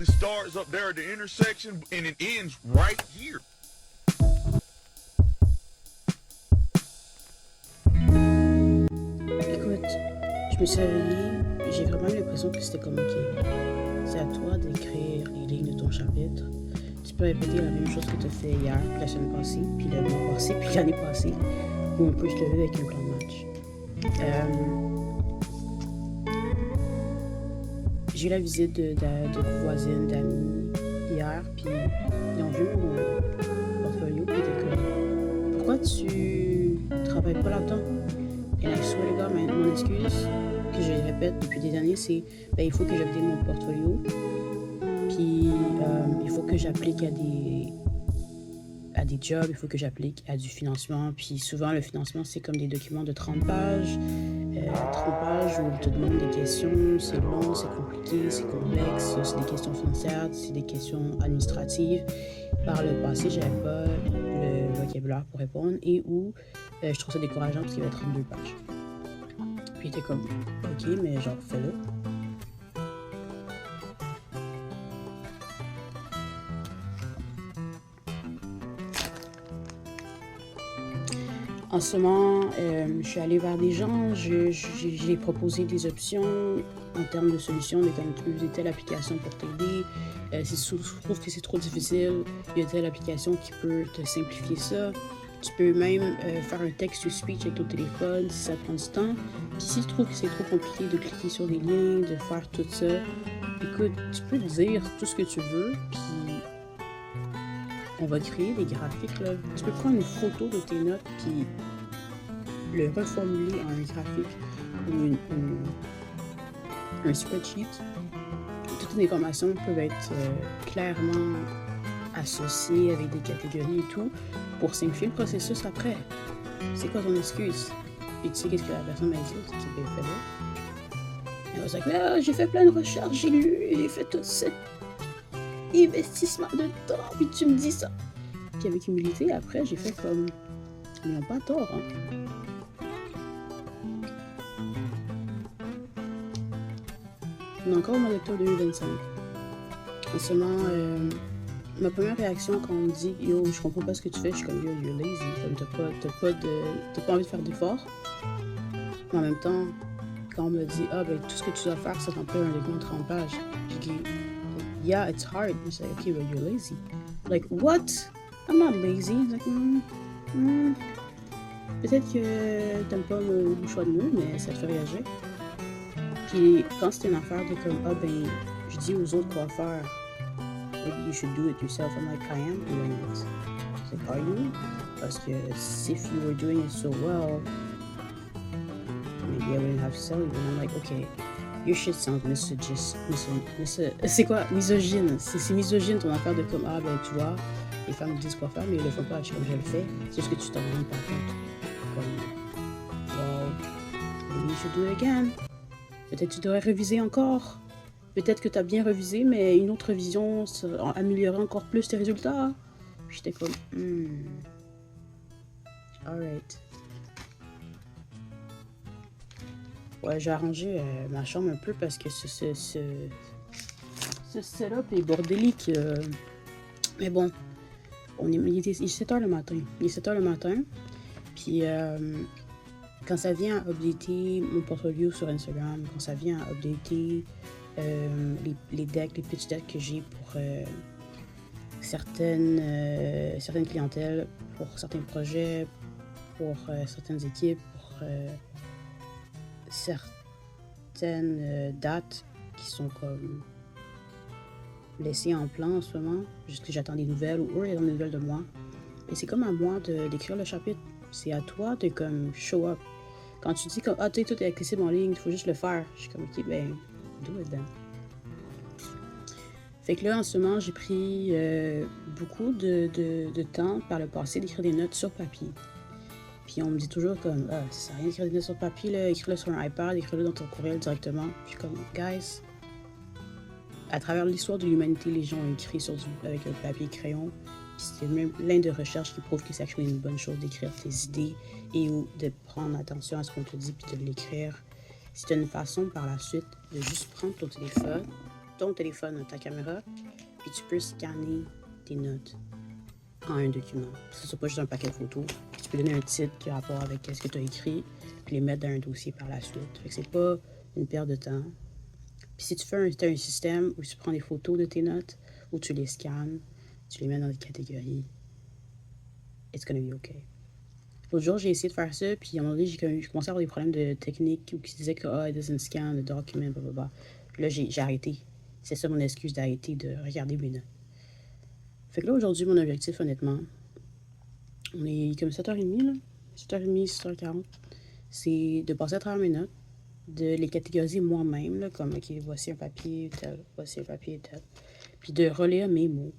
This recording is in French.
the stars up there at the intersection and it ends right here. Écoute, je me suis réveillée, j'ai vraiment l'impression que c'était comme ok. C'est à toi d'écrire les lignes de ton chapitre. Tu peux répéter la même chose que tu as fait hier, puis la semaine passée, puis le mois passé, puis l'année passée. Ou on peut se lever avec un plan de match. J'ai eu la visite de voisines, d'amis hier, puis ils ont vu mon portfolio, puis ils étaient comme pourquoi tu travailles pas là-dedans? Et là, je swear les gars, mon excuse que je répète depuis des années, c'est il faut que j'update mon portfolio, puis il faut que j'applique à des jobs, il faut que j'applique à du financement, puis souvent le financement c'est comme des documents de 30 pages, où on te demande des questions, c'est long, c'est compliqué, c'est complexe, c'est des questions financières, c'est des questions administratives. Par le passé, j'avais pas le vocabulaire pour répondre et où je trouve ça décourageant parce qu'il y avait 32 pages. Puis il était comme, ok, mais genre, fais-le. En ce moment, je suis allée vers des gens, j'ai proposé des options en termes de solutions, de comme utiliser telle application pour t'aider. Si je trouve que c'est trop difficile, il y a telle application qui peut te simplifier ça. Tu peux même faire un text-to-speech avec ton téléphone si ça prend du temps. Puis si tu trouves que c'est trop compliqué de cliquer sur des liens, de faire tout ça, écoute, tu peux dire tout ce que tu veux, puis on va créer des graphiques, là. Tu peux prendre une photo de tes notes puis le reformuler en un graphique ou un spreadsheet. Toutes les informations peuvent être clairement associées avec des catégories et tout pour simplifier le processus après. C'est quoi ton excuse? Et tu sais qu'est-ce que la personne m'a dit? C'est qu'il fait là. Elle va dire ah, j'ai fait plein de recherches, j'ai lu, j'ai fait tout ça. Investissement de temps, puis tu me dis ça. Puis avec humilité, après, j'ai fait comme... Ils n'ont pas tort, hein. On est encore au mois d'octobre 2025. En ce moment, ma première réaction quand on me dit « Yo, je comprends pas ce que tu fais », je suis comme « Yo, you're lazy », comme t'as pas envie de faire d'efforts. Mais en même temps, quand on me dit « Ah, ben tout ce que tu dois faire, ça remplit un document de 30 pages », je dis yeah, it's hard. It's like, okay, but you're lazy. Like, what? I'm not lazy. Like, peut-être que t'aimes pas mon choix de mots, mais ça te fait réagir. Puis quand c'est une affaire de comme, ah ben, je dis aux autres quoi faire. Maybe you should do it yourself. I'm like, I am doing it. It's like, are you? Parce que if you were doing it so well, maybe I wouldn't have to tell you. And I'm like, okay. Your shit sounds c'est quoi? Misogyne. C'est misogyne ton affaire de comme, ah ben tu vois, les femmes me disent quoi faire, mais ils le font pas. Je comme je le fais. C'est juste que tu t'en rends pas compte. Comme, wow, maybe you should do it again. Peut-être tu devrais réviser encore. Peut-être que tu as bien révisé, mais une autre révision améliorerait encore plus tes résultats. Puis j'étais comme, alright. Ouais, j'ai arrangé ma chambre un peu parce que ce setup est bordélique. Mais bon, il est 7h le matin. Il est 7h le matin. Puis quand ça vient à updater mon portfolio sur Instagram, quand ça vient à updater les decks, les pitch decks que j'ai pour certaines clientèles, pour certains projets, pour certaines équipes, pour certaines dates qui sont comme laissées en plan en ce moment, juste que j'attends des nouvelles ou eux ils attendent des nouvelles de moi. Et c'est comme à moi d'écrire le chapitre. C'est à toi de comme show up. Quand tu dis comme ah tu sais tout est accessible en ligne, il faut juste le faire. Je suis comme ok ben do it then. Fait que là en ce moment j'ai pris beaucoup de temps par le passé d'écrire des notes sur papier. Puis on me dit toujours comme, ah, ça sert à rien d'écrire des notes sur papier, là, écris-le sur un iPad, écris-le dans ton courriel directement. Puis je suis comme, guys, à travers l'histoire de l'humanité, les gens ont écrit avec un papier crayon. Puis c'est même plein de recherches qui prouvent que c'est actuellement une bonne chose d'écrire tes idées et ou de prendre attention à ce qu'on te dit puis de l'écrire. C'est une façon par la suite de juste prendre ton téléphone ton téléphone, ta caméra, puis tu peux scanner tes notes en un document. C'est pas juste un paquet de photos. Puis tu peux donner un titre qui a rapport avec ce que tu as écrit, puis les mettre dans un dossier par la suite. Fait que c'est pas une perte de temps. Puis si tu fais un système où tu prends des photos de tes notes, où tu les scannes, tu les mets dans des catégories, it's gonna be okay. L'autre jour, j'ai essayé de faire ça, puis à un moment donné, j'ai commencé à avoir des problèmes de technique où qui disaient que it doesn't scan the document, blablabla. Puis là, j'ai arrêté. C'est ça mon excuse d'arrêter de regarder mes notes. Fait que là, aujourd'hui, mon objectif, honnêtement, on est comme 7h30, là. 7h30, 6h40. C'est de passer à travers mes notes, de les catégoriser moi-même, là, comme, OK, voici un papier, tel, voici un papier, tel. Puis de relire mes mots.